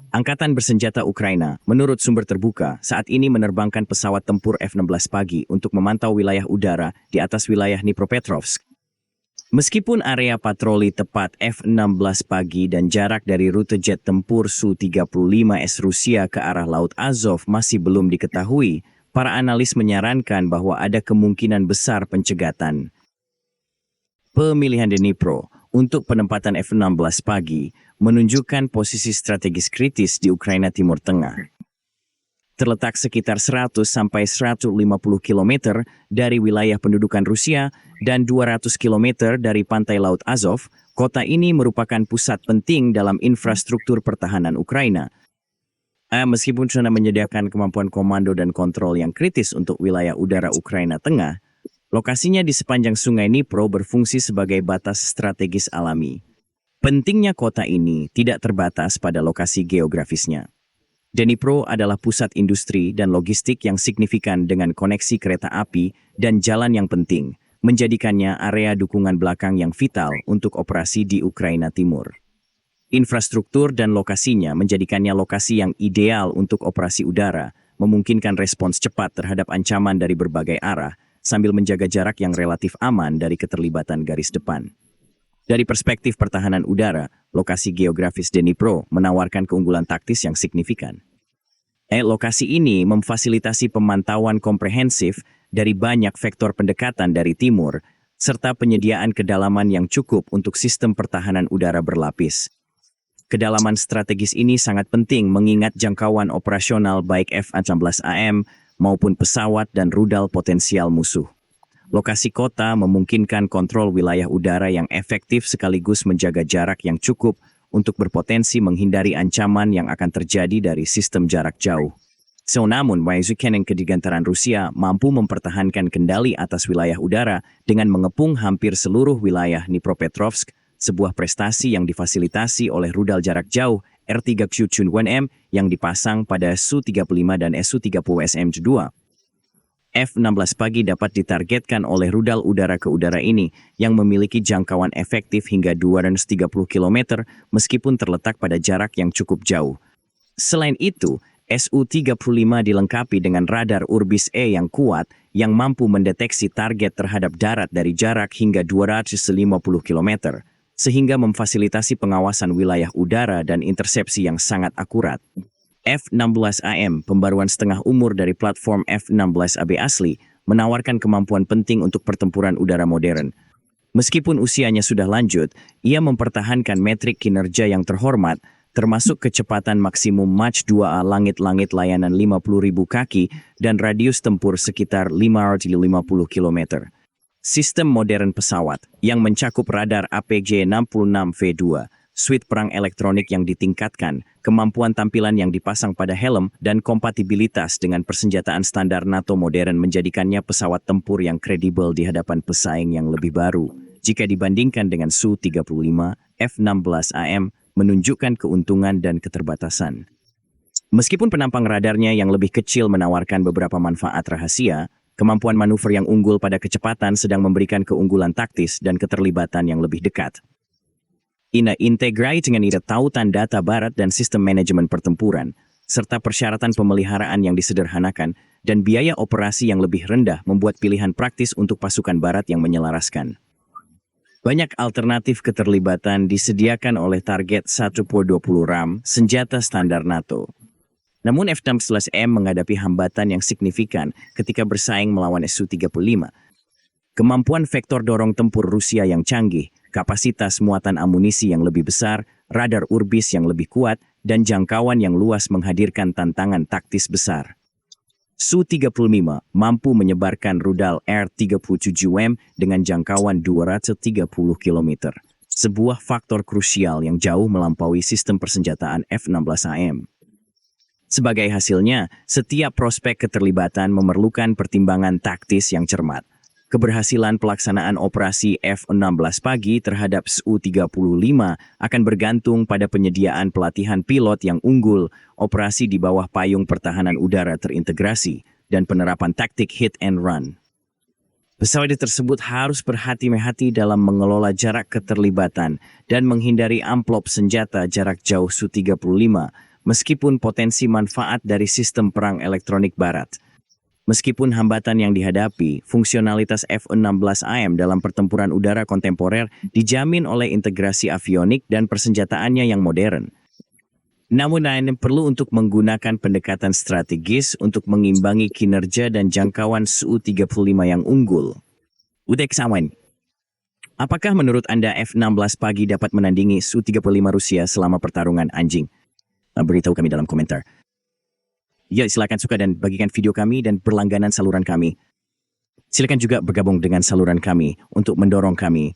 Angkatan bersenjata Ukraina, menurut sumber terbuka, saat ini menerbangkan pesawat tempur F-16 pagi untuk memantau wilayah udara di atas wilayah Dnipropetrovsk. Meskipun area patroli tepat F-16 pagi dan jarak dari rute jet tempur Su-35S Rusia ke arah Laut Azov masih belum diketahui, para analis menyarankan bahwa ada kemungkinan besar pencegatan. Pemilihan Dnipro untuk penempatan F-16 pagi menunjukkan posisi strategis kritis di Ukraina Timur Tengah. Terletak sekitar 100 sampai 150 km dari wilayah pendudukan Rusia dan 200 km dari pantai Laut Azov, kota ini merupakan pusat penting dalam infrastruktur pertahanan Ukraina. Meskipun sudah menyediakan kemampuan komando dan kontrol yang kritis untuk wilayah udara Ukraina Tengah, lokasinya di sepanjang Sungai Dnipro berfungsi sebagai batas strategis alami. Pentingnya kota ini tidak terbatas pada lokasi geografisnya. Dnipro adalah pusat industri dan logistik yang signifikan dengan koneksi kereta api dan jalan yang penting, menjadikannya area dukungan belakang yang vital untuk operasi di Ukraina Timur. Infrastruktur dan lokasinya menjadikannya lokasi yang ideal untuk operasi udara, memungkinkan respons cepat terhadap ancaman dari berbagai arah, sambil menjaga jarak yang relatif aman dari keterlibatan garis depan. Dari perspektif pertahanan udara, lokasi geografis Dnipro menawarkan keunggulan taktis yang signifikan. Lokasi ini memfasilitasi pemantauan komprehensif dari banyak vektor pendekatan dari timur, serta penyediaan kedalaman yang cukup untuk sistem pertahanan udara berlapis. Kedalaman strategis ini sangat penting mengingat jangkauan operasional baik F-16AM maupun pesawat dan rudal potensial musuh. Lokasi kota memungkinkan kontrol wilayah udara yang efektif sekaligus menjaga jarak yang cukup untuk berpotensi menghindari ancaman yang akan terjadi dari sistem jarak jauh. Namun, Wyazukyan kedigantaran Rusia mampu mempertahankan kendali atas wilayah udara dengan mengepung hampir seluruh wilayah Dnipropetrovsk, sebuah prestasi yang difasilitasi oleh rudal jarak jauh R-3Q-1M yang dipasang pada Su-35 dan Su-30SM-2. F-16 pagi dapat ditargetkan oleh rudal udara ke udara ini yang memiliki jangkauan efektif hingga 230 km meskipun terletak pada jarak yang cukup jauh. Selain itu, Su-35 dilengkapi dengan radar Urbis E yang kuat yang mampu mendeteksi target terhadap darat dari jarak hingga 250 km, sehingga memfasilitasi pengawasan wilayah udara dan intersepsi yang sangat akurat. F-16AM, pembaruan setengah umur dari platform F-16AB asli, menawarkan kemampuan penting untuk pertempuran udara modern. Meskipun usianya sudah lanjut, ia mempertahankan metrik kinerja yang terhormat, termasuk kecepatan maksimum Mach 2A langit-langit layanan 50.000 kaki dan radius tempur sekitar 550 km. Sistem modern pesawat, yang mencakup radar APG-66V2, suite perang elektronik yang ditingkatkan, kemampuan tampilan yang dipasang pada helm, dan kompatibilitas dengan persenjataan standar NATO modern menjadikannya pesawat tempur yang kredibel di hadapan pesaing yang lebih baru. Jika dibandingkan dengan Su-35, F-16AM menunjukkan keuntungan dan keterbatasan. Meskipun penampang radarnya yang lebih kecil menawarkan beberapa manfaat rahasia, kemampuan manuver yang unggul pada kecepatan sedang memberikan keunggulan taktis dan keterlibatan yang lebih dekat. Integrasi dengan tautan data barat dan sistem manajemen pertempuran, serta persyaratan pemeliharaan yang disederhanakan dan biaya operasi yang lebih rendah membuat pilihan praktis untuk pasukan barat yang menyelaraskan. Banyak alternatif keterlibatan disediakan oleh target 1/20 RAM senjata standar NATO. Namun F-16M menghadapi hambatan yang signifikan ketika bersaing melawan Su-35. Kemampuan vektor dorong tempur Rusia yang canggih, kapasitas muatan amunisi yang lebih besar, radar Urbis yang lebih kuat, dan jangkauan yang luas menghadirkan tantangan taktis besar. Su-35 mampu menyebarkan rudal R-37M dengan jangkauan 230 km, sebuah faktor krusial yang jauh melampaui sistem persenjataan F-16AM. Sebagai hasilnya, setiap prospek keterlibatan memerlukan pertimbangan taktis yang cermat. Keberhasilan pelaksanaan operasi F-16 pagi terhadap Su-35 akan bergantung pada penyediaan pelatihan pilot yang unggul, operasi di bawah payung pertahanan udara terintegrasi, dan penerapan taktik hit and run. Pesawat tersebut harus berhati-hati dalam mengelola jarak keterlibatan dan menghindari amplop senjata jarak jauh Su-35, meskipun potensi manfaat dari sistem perang elektronik barat. Meskipun hambatan yang dihadapi, fungsionalitas F-16AM dalam pertempuran udara kontemporer dijamin oleh integrasi avionik dan persenjataannya yang modern. Namun perlu untuk menggunakan pendekatan strategis untuk mengimbangi kinerja dan jangkauan Su-35 yang unggul. Udeksawan, apakah menurut Anda F-16 pagi dapat menandingi Su-35 Rusia selama pertarungan anjing? Beritahu kami dalam komentar. Ya, silakan suka dan bagikan video kami dan berlangganan saluran kami. Silakan juga bergabung dengan saluran kami untuk mendorong kami